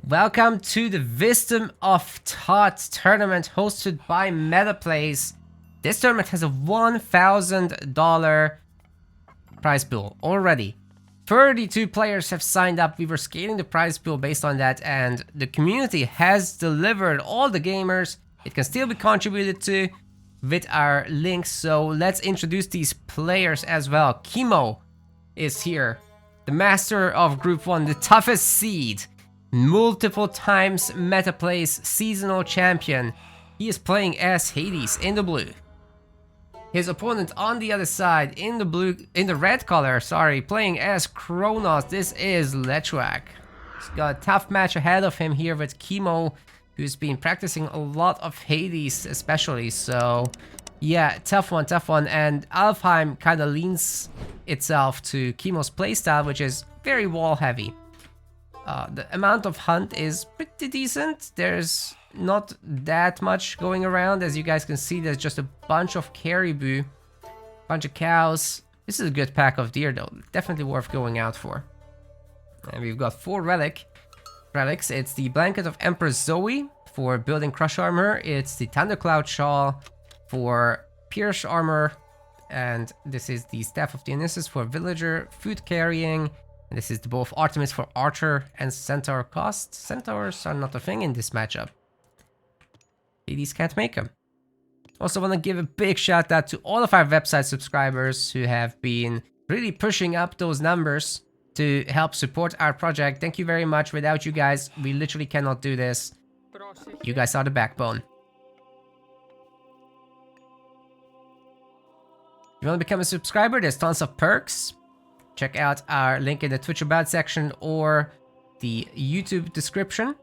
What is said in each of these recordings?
Welcome to the Wisdom of Thoth tournament hosted by MetaPlays. This tournament has a $1,000 prize pool already. 32 players have signed up. We were scaling the prize pool based on that, and the community has delivered all the gamers. It can still be contributed to with our links, so let's introduce these players as well. Kimo is here, the master of Group 1, the toughest seed. Multiple times MetaPlays seasonal champion. He is playing as Hades in the blue. His opponent on the other side in the red color, playing as Kronos. This is Lecuak. He's got a tough match ahead of him here with Kimo, who's been practicing a lot of Hades especially. So yeah, tough one. And Alfheim kind of leans itself to Kimo's playstyle, which is very wall heavy. The amount of hunt is pretty decent. There's not that much going around. As you guys can see, there's just a bunch of caribou, bunch of cows. This is a good pack of deer though, definitely worth going out for. And we've got 4 relics. It's the Blanket of Empress Zoe for building crush armor. It's the Thundercloud Shawl for pierce armor. And this is the Staff of Dionysus for villager food carrying. And this is the Bow of Artemis for archer and centaur cost. Centaurs are not a thing in this matchup. Hades can't make them. Also want to give a big shout out to all of our website subscribers who have been really pushing up those numbers to help support our project. Thank you very much. Without you guys, we literally cannot do this. You guys are the backbone. If you want to become a subscriber, there's tons of perks. Check out our link in the Twitch About section or the YouTube description.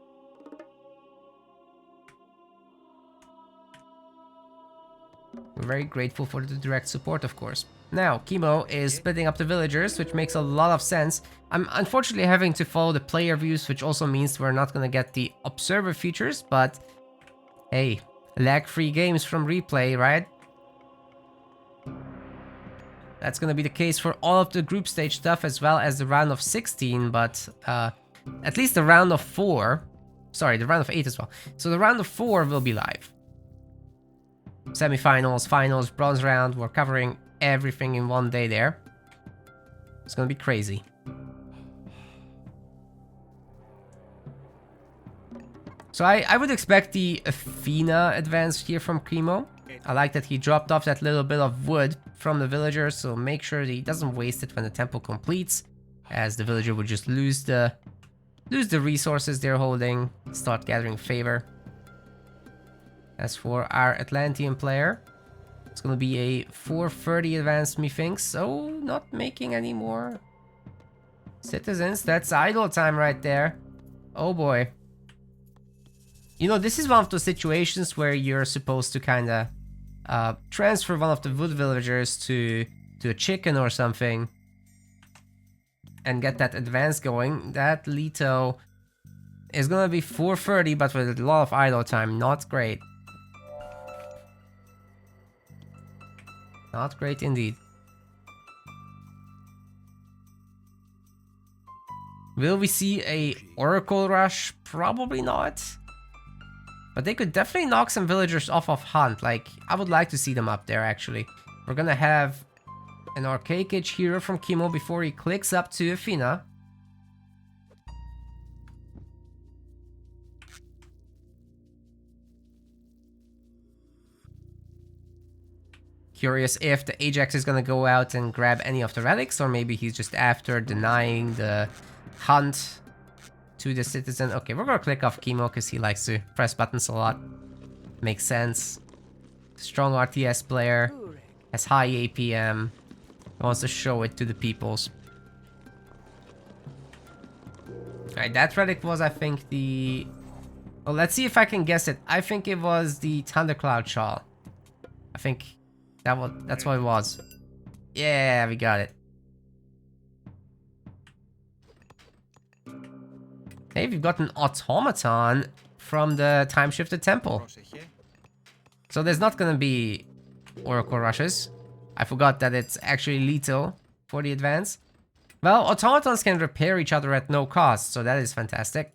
We're very grateful for the direct support, of course. Now, Kimo is splitting up the villagers, which makes a lot of sense. I'm unfortunately having to follow the player views, which also means we're not going to get the observer features, but hey, lag-free games from replay, right? That's going to be the case for all of the group stage stuff as well as the round of 16, but at least the round of 4, sorry, the round of 8 as well. So the round of 4 will be live. Semifinals, finals, bronze round, we're covering everything in one day there. It's going to be crazy. So I would expect the Athena advance here from Kimo. I like that he dropped off that little bit of wood from the villagers, so make sure that he doesn't waste it when the temple completes, as the villager would just lose the resources they're holding, start gathering favor. As for our Atlantean player, it's gonna be a 430 advance, methinks, so not making any more citizens. That's idle time right there. Oh boy. You know, this is one of those situations where you're supposed to kind of transfer one of the wood villagers to a chicken or something and get that advance going. That Leto is gonna be 430, but with a lot of idle time. Not great. Not great indeed. Will we see a Oracle Rush? Probably not. But they could definitely knock some villagers off of hunt. Like, I would like to see them up there, actually. We're gonna have an Archaic Age hero from Kimo before he clicks up to Athena. Curious if the Ajax is gonna go out and grab any of the relics, or maybe he's just after denying the hunt to the citizen. Okay, we're gonna click off Kimo because he likes to press buttons a lot. Makes sense. Strong RTS player, has high APM, wants to show it to the peoples. Alright, that relic was, I think, the... Well, let's see if I can guess it. I think it was the Thundercloud Shawl. I think that's what it was. Yeah, we got it. Hey, we've got an automaton from the Time Shifted Temple. So there's not gonna be Oracle Rushes. I forgot that it's actually lethal for the advance. Well, automatons can repair each other at no cost, so that is fantastic.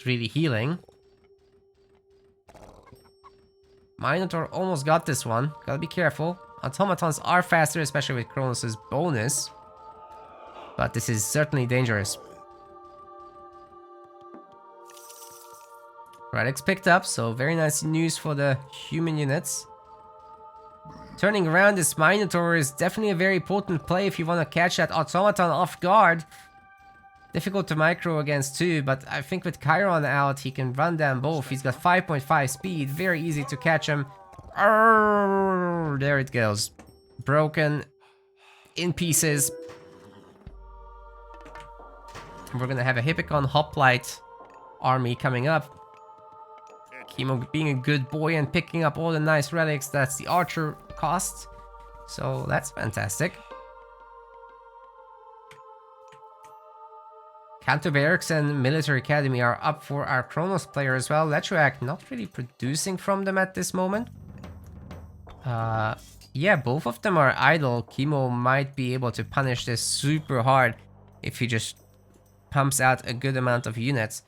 really healing. Minotaur almost got this one. Gotta be careful. Automatons are faster, especially with Kronos' bonus. But this is certainly dangerous. Relics picked up, so very nice news for the human units. Turning around this Minotaur is definitely a very potent play if you want to catch that automaton off guard. Difficult to micro against too, but I think with Chiron out, he can run them both. He's got 5.5 speed, very easy to catch him. Arrgh, there it goes. Broken, in pieces. We're gonna have a Hippicon Hoplite army coming up. Kimo being a good boy and picking up all the nice relics, that's the archer cost. So that's fantastic. Canto Barracks and Military Academy are up for our Kronos player as well. Lecuak not really producing from them at this moment. Yeah, both of them are idle. Kimo might be able to punish this super hard if he just pumps out a good amount of units.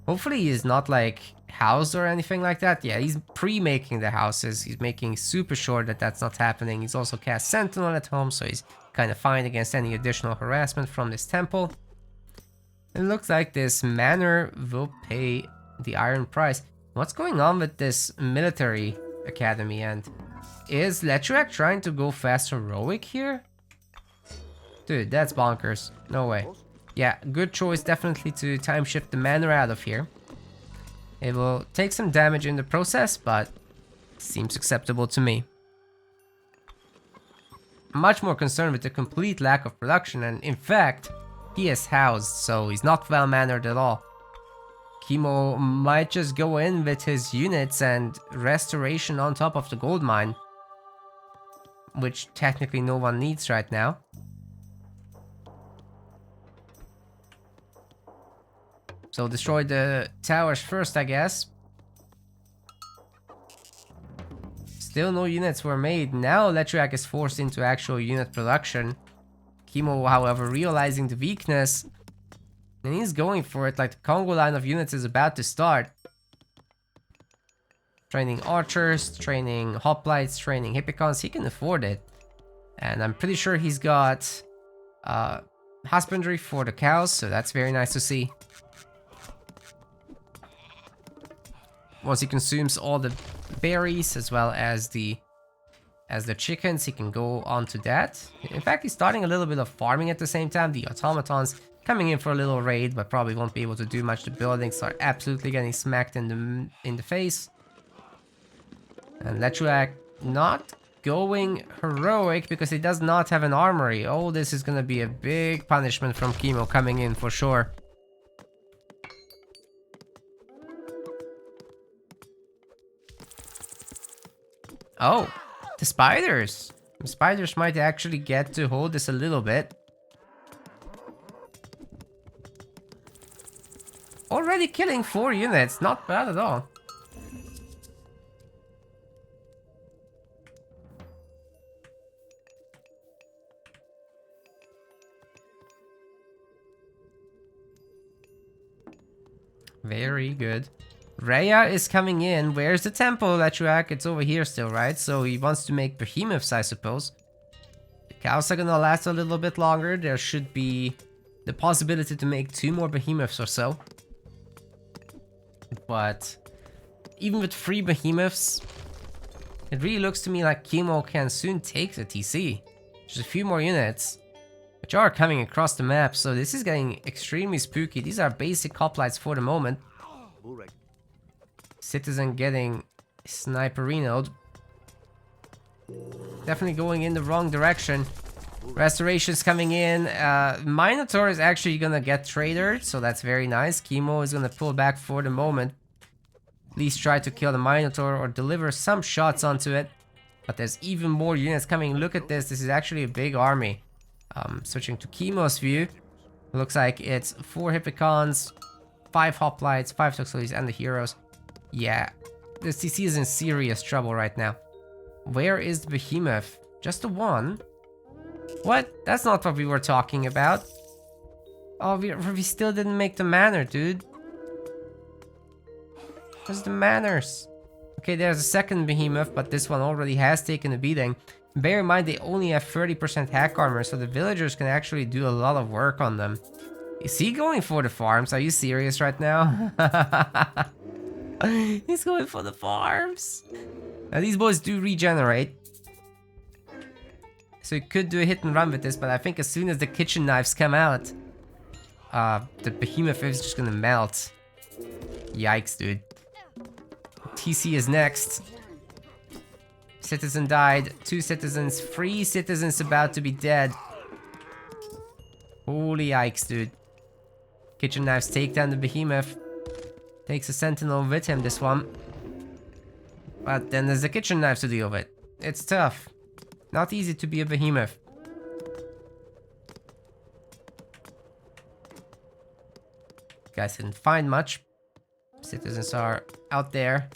Hopefully he's not like housed or anything like that. Yeah, he's pre-making the houses. He's making super sure that that's not happening. He's also cast Sentinel at home, so he's kind of fine against any additional harassment from this temple. It looks like this manor will pay the iron price. What's going on with this military academy, and is Lecuak trying to go fast heroic here? Dude, that's bonkers. No way. Yeah, good choice definitely to time shift the manor out of here. It will take some damage in the process, but seems acceptable to me. I'm much more concerned with the complete lack of production, and in fact, he is housed, so he's not well mannered at all. Kimo might just go in with his units and restoration on top of the gold mine, which technically no one needs right now. So destroy the towers first, I guess. Still no units were made. Now Lecuak is forced into actual unit production. Kimo, however, realizing the weakness, and he's going for it like the Congo line of units is about to start. Training archers, training hoplites, training hippicons, he can afford it. And I'm pretty sure he's got husbandry for the cows, so that's very nice to see. Once he consumes all the berries as well as the chickens, he can go on to that. In fact, he's starting a little bit of farming at the same time. The automatons coming in for a little raid, but probably won't be able to do much. The buildings are absolutely getting smacked in the face. And Lecuak not going heroic because he does not have an armory. Oh, this is gonna be a big punishment from Kimo coming in for sure. Oh, the spiders. The spiders might actually get to hold this a little bit. Already killing 4 units, not bad at all. Very good. Rhea is coming in. Where's the temple, Lecuak? It's over here still, right? So he wants to make behemoths, I suppose. The cows are gonna last a little bit longer. There should be the possibility to make 2 more behemoths or so. But even with 3 behemoths, it really looks to me like Kimo can soon take the TC. Just a few more units, which are coming across the map, so this is getting extremely spooky. These are basic hoplites for the moment. Citizen getting sniperinoed. Definitely going in the wrong direction. Restorations coming in. Minotaur is actually gonna get tradered, so that's very nice. Kimo is gonna pull back for the moment. At least try to kill the Minotaur or deliver some shots onto it. But there's even more units coming. Look at this. This is actually a big army. Switching to Kimo's view. Looks like it's 4 hippicons, 5 hoplites, 5 toxotes, and the heroes. Yeah, this TC is in serious trouble right now. Where is the behemoth? Just the one? What? That's not what we were talking about. Oh, we still didn't make the manor, dude. Where's the manners? Okay, there's a second behemoth, but this one already has taken a beating. Bear in mind they only have 30% hack armor, so the villagers can actually do a lot of work on them. Is he going for the farms? Are you serious right now? He's going for the farms. Now these boys do regenerate. So you could do a hit and run with this, but I think as soon as the kitchen knives come out, the behemoth is just gonna melt. Yikes, dude. TC is next. Citizen died. 2 citizens. 3 citizens about to be dead. Holy yikes, dude. Kitchen knives take down the behemoth. Takes a sentinel with him, this one. But then there's the kitchen knives to deal with. It's tough. Not easy to be a behemoth. Guys didn't find much. Citizens are out there.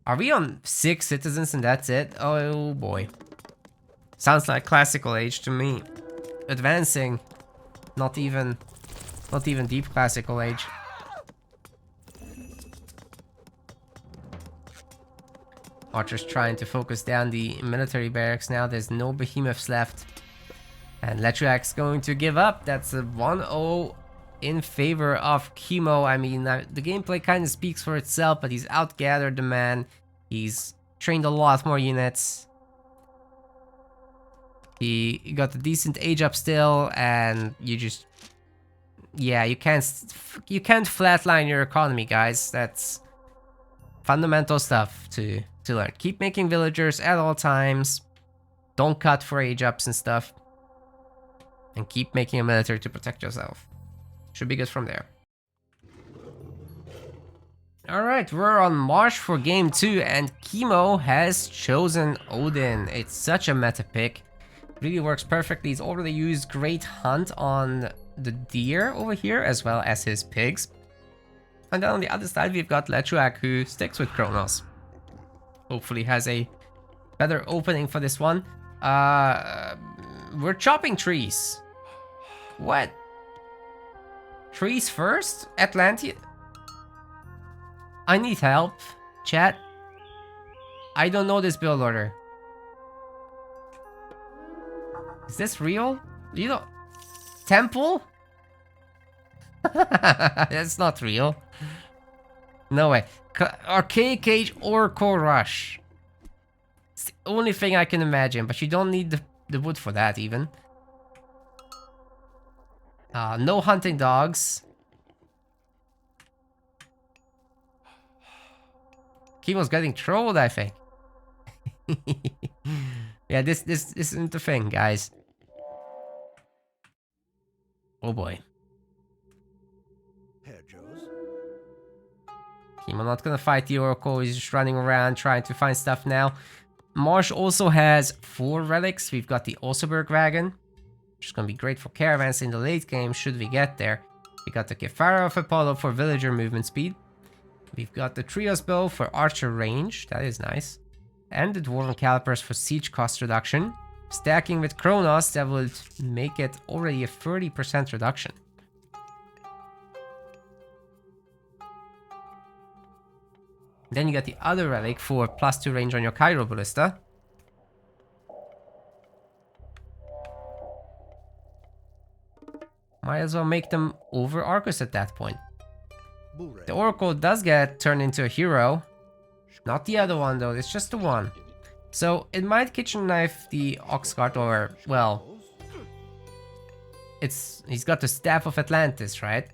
Are we on 6 citizens and that's it? Oh boy. Sounds like classical age to me. Advancing. Not even deep classical age. Archer's trying to focus down the military barracks now. There's no behemoths left. And Lecuak's going to give up. That's a 1-0 in favor of Kimo. I mean, the gameplay kind of speaks for itself, but he's outgathered the man. He's trained a lot more units. He got a decent age up still, and you just... Yeah, you can't flatline your economy, guys. That's fundamental stuff to learn. Keep making villagers at all times. Don't cut for age ups and stuff. And keep making a military to protect yourself. Should be good from there. Alright, we're on march for game 2 and Kimo has chosen Odin. It's such a meta pick. Really works perfectly. He's already used Great Hunt on the deer over here as well as his pigs. And then on the other side we've got Lecuak who sticks with Kronos. Hopefully has a better opening for this one. We're chopping trees. What? Trees first? Atlantia? I need help. Chat. I don't know this build order. Is this real? You know... Temple? That's not real. No way. Archaic Cage or Core Rush. It's the only thing I can imagine, but you don't need the wood for that even. No hunting dogs. Kimo's getting trolled, I think. Yeah, this isn't the thing, guys. Oh boy. Kimo not gonna fight the Oracle, he's just running around trying to find stuff now. Marsh also has 4 relics. We've got the Oseberg Wagon, which is gonna be great for caravans in the late game should we get there. We got the Kefara of Apollo for villager movement speed. We've got the Trios Bow for archer range, that is nice. And the Dwarven Calipers for siege cost reduction. Stacking with Kronos, that would make it already a 30% reduction. Then you got the other relic for +2 range on your Cairo Ballista. Might as well make them over Arcus at that point. The Oracle does get turned into a hero. Not the other one though, it's just the one. So it might kitchen knife the ox cart, or well, he's got the Staff of Atlantis, right?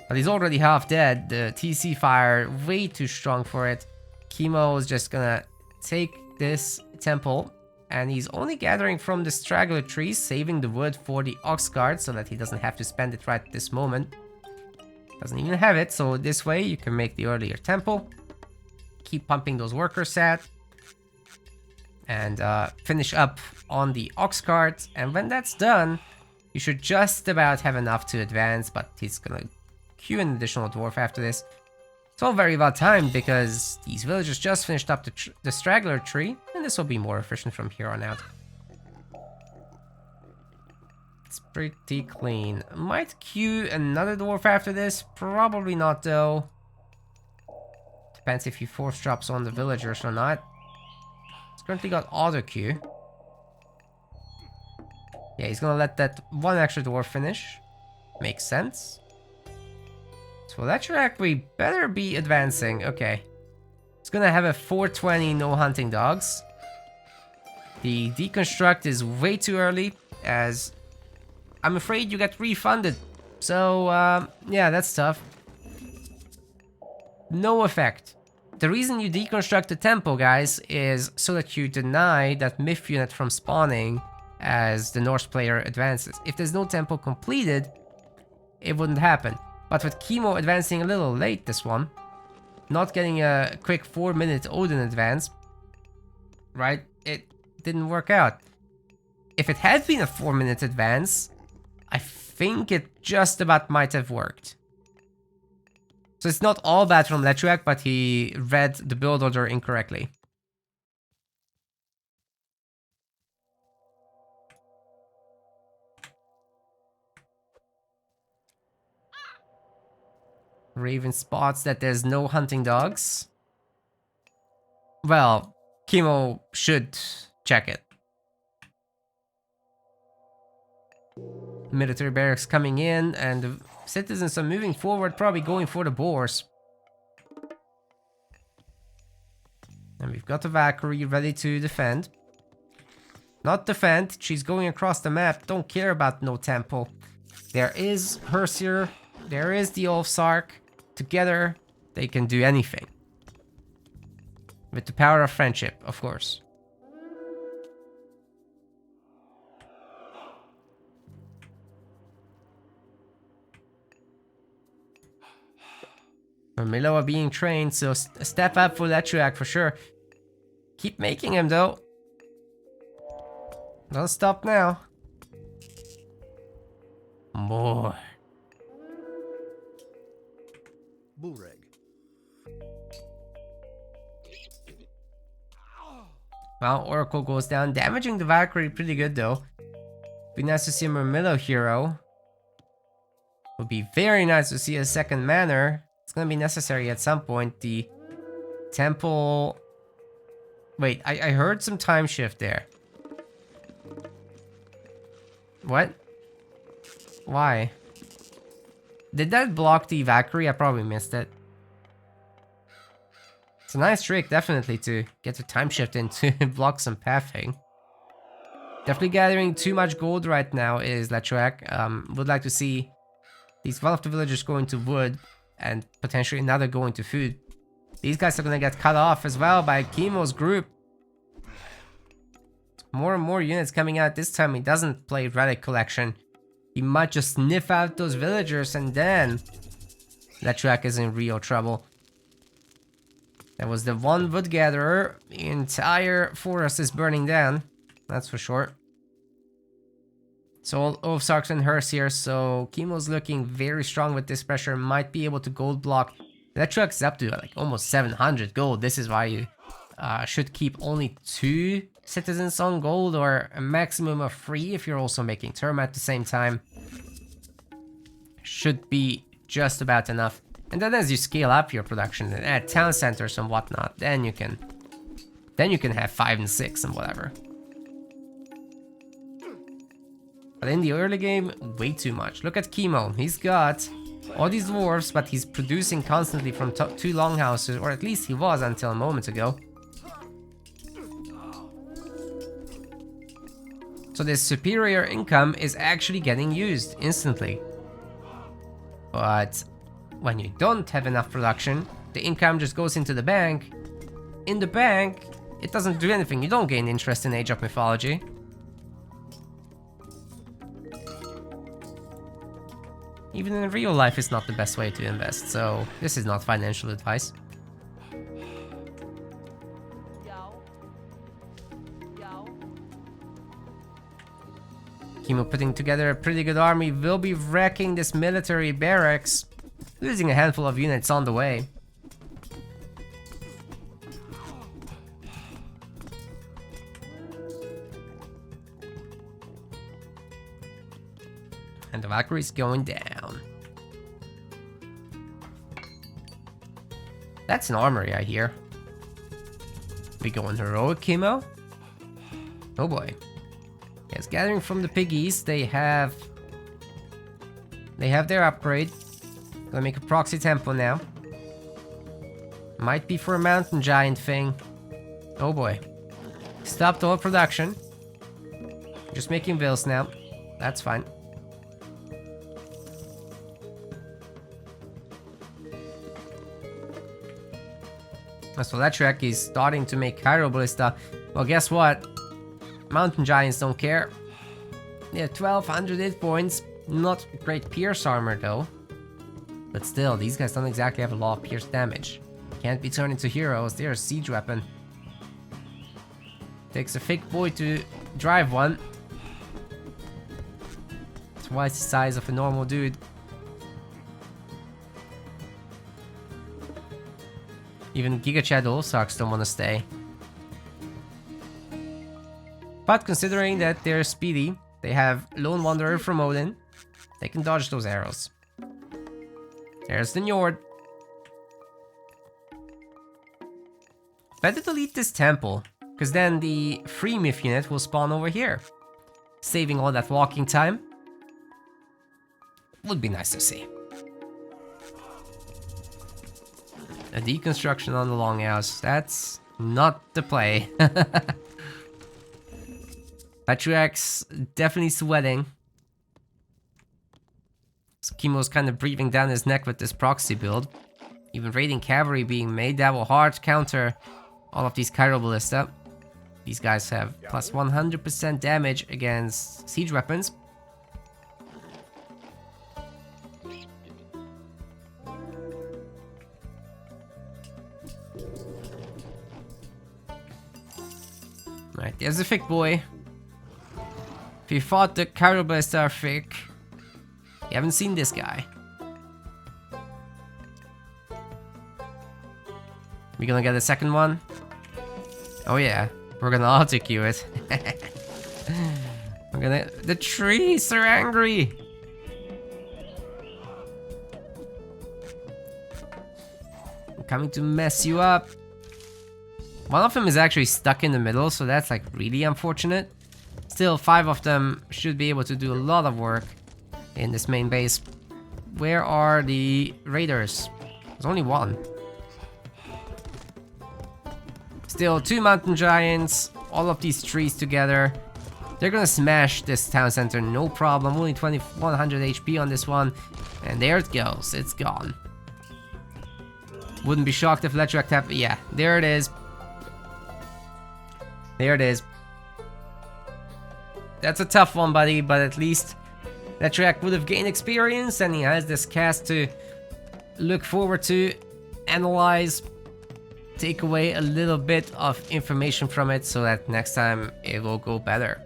But he's already half dead. The TC fire way too strong for it. Kimo is just gonna take this temple, and he's only gathering from the straggler trees, saving the wood for the ox cart so that he doesn't have to spend it right this moment. Doesn't even have it, so this way you can make the earlier temple. Keep pumping those workers set. And finish up on the ox cart. And when that's done, you should just about have enough to advance, but he's gonna queue an additional dwarf after this. It's all very well timed because these villagers just finished up the straggler tree, and this will be more efficient from here on out. It's pretty clean. Might queue another dwarf after this. Probably not though. Depends if he force drops on the villagers or not. He's currently got auto queue. Yeah, he's gonna let that one extra dwarf finish. Makes sense. So Lecuak, we better be advancing. Okay. It's gonna have a 420 no hunting dogs. The deconstruct is way too early, as I'm afraid you get refunded. So, yeah, that's tough. No effect. The reason you deconstruct the tempo, guys, is so that you deny that myth unit from spawning as the Norse player advances. If there's no tempo completed, it wouldn't happen. But with Kimo advancing a little late this one, not getting a quick 4-minute Odin advance, right, it didn't work out. If it had been a 4-minute advance, I think it just about might have worked. So it's not all bad from Lecuak, but he read the build order incorrectly. Raven spots that there's no hunting dogs. Well, Kimo should check it. Military barracks coming in, and the citizens are moving forward, probably going for the boars. And we've got the Valkyrie ready to defend. Not defend, she's going across the map, don't care about no tempo. There is Hersier, there is the Ulfsark. Together, they can do anything. With the power of friendship, of course. Milo are being trained, so a step up for Lecuak for sure. Keep making him though. Don't stop now. More. Bullreg. Well, Oracle goes down, damaging the Valkyrie pretty good though. Be nice to see a Murmillo hero. Would be very nice to see a second manor. It's gonna be necessary at some point. The temple... Wait, I heard some time shift there. What? Why? Did that block the Valkyrie? I probably missed it. It's a nice trick, definitely, to get the time shift in to block some pathing. Definitely gathering too much gold right now is Lecuak. Would like to see these one of the villagers going to wood and potentially another going to food. These guys are gonna get cut off as well by Kimo's group. More and more units coming out. This time he doesn't play relic collection. He might just sniff out those villagers and then Lecuak is in real trouble. That was the one wood gatherer. The entire forest is burning down. That's for sure. So all Ulfsarks and Hersier, so Kimo's looking very strong with this pressure. Might be able to gold block. Lecuak's up to like almost 700 gold. This is why you should keep only 2 citizens on gold, or a maximum of 3 if you're also making term at the same time. Should be just about enough. And then as you scale up your production and add town centers and whatnot, then you can have 5 and 6 and whatever. But in the early game, way too much. Look at Kimo. He's got all these dwarves, but he's producing constantly from 2 longhouses, or at least he was until a moment ago. So this superior income is actually getting used instantly. But when you don't have enough production, the income just goes into the bank. In the bank, it doesn't do anything. You don't gain interest in Age of Mythology. Even in real life, it's not the best way to invest, so this is not financial advice. Kimo putting together a pretty good army, will be wrecking this military barracks, losing a handful of units on the way. And the Valkyrie's going down. That's an armory, I hear. We go on heroic Kimo. Oh boy. Yes, gathering from the piggies, they have their upgrade. Gonna make a proxy temple now. Might be for a mountain giant thing. Oh boy. Stopped all production. Just making bills now. That's fine. So Lecuak is starting to make Cairo Ballista. Well, guess what? Mountain Giants don't care. They have 1200 hit points. Not great pierce armor though. But still, these guys don't exactly have a lot of pierce damage. Can't be turned into heroes. They're a siege weapon. Takes a thick boy to drive one. Twice the size of a normal dude. Even Giga Chad Allsarks don't want to stay. But considering that they're speedy, they have Lone Wanderer from Odin, they can dodge those arrows. There's the Njord. Better delete this temple, because then the free myth unit will spawn over here. Saving all that walking time. Would be nice to see. A deconstruction on the longhouse. That's not the play. Lecuak's definitely sweating. Kimo's kind of breathing down his neck with this proxy build. Even raiding cavalry being made, that will hard counter all of these Cairo Ballista. These guys have plus 100% damage against siege weapons. Right, there's the thick boy. If you thought the Cairo Ballista are thick, you haven't seen this guy. We gonna get a second one? Oh yeah, we're gonna auto-queue it. We're gonna... The trees are angry! I'm coming to mess you up. One of them is actually stuck in the middle, so that's like really unfortunate. Still, 5 of them should be able to do a lot of work in this main base. Where are the raiders? There's only one. Still, 2 mountain giants, all of these trees together. They're gonna smash this town center, no problem. Only 2100 HP on this one. And there it goes, it's gone. Wouldn't be shocked if Lecuak tapped. Yeah, there it is. There it is. That's a tough one, buddy, but at least Lecuak would have gained experience and he has this cast to look forward to, analyze, take away a little bit of information from it so that next time it will go better.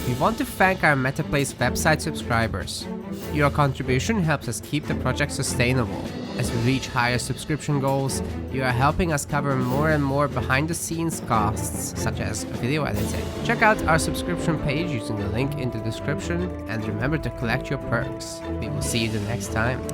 We want to thank our MetaPlace website subscribers. Your contribution helps us keep the project sustainable. As we reach higher subscription goals, you are helping us cover more and more behind-the-scenes costs, such as video editing. Check out our subscription page using the link in the description, and remember to collect your perks. We will see you the next time.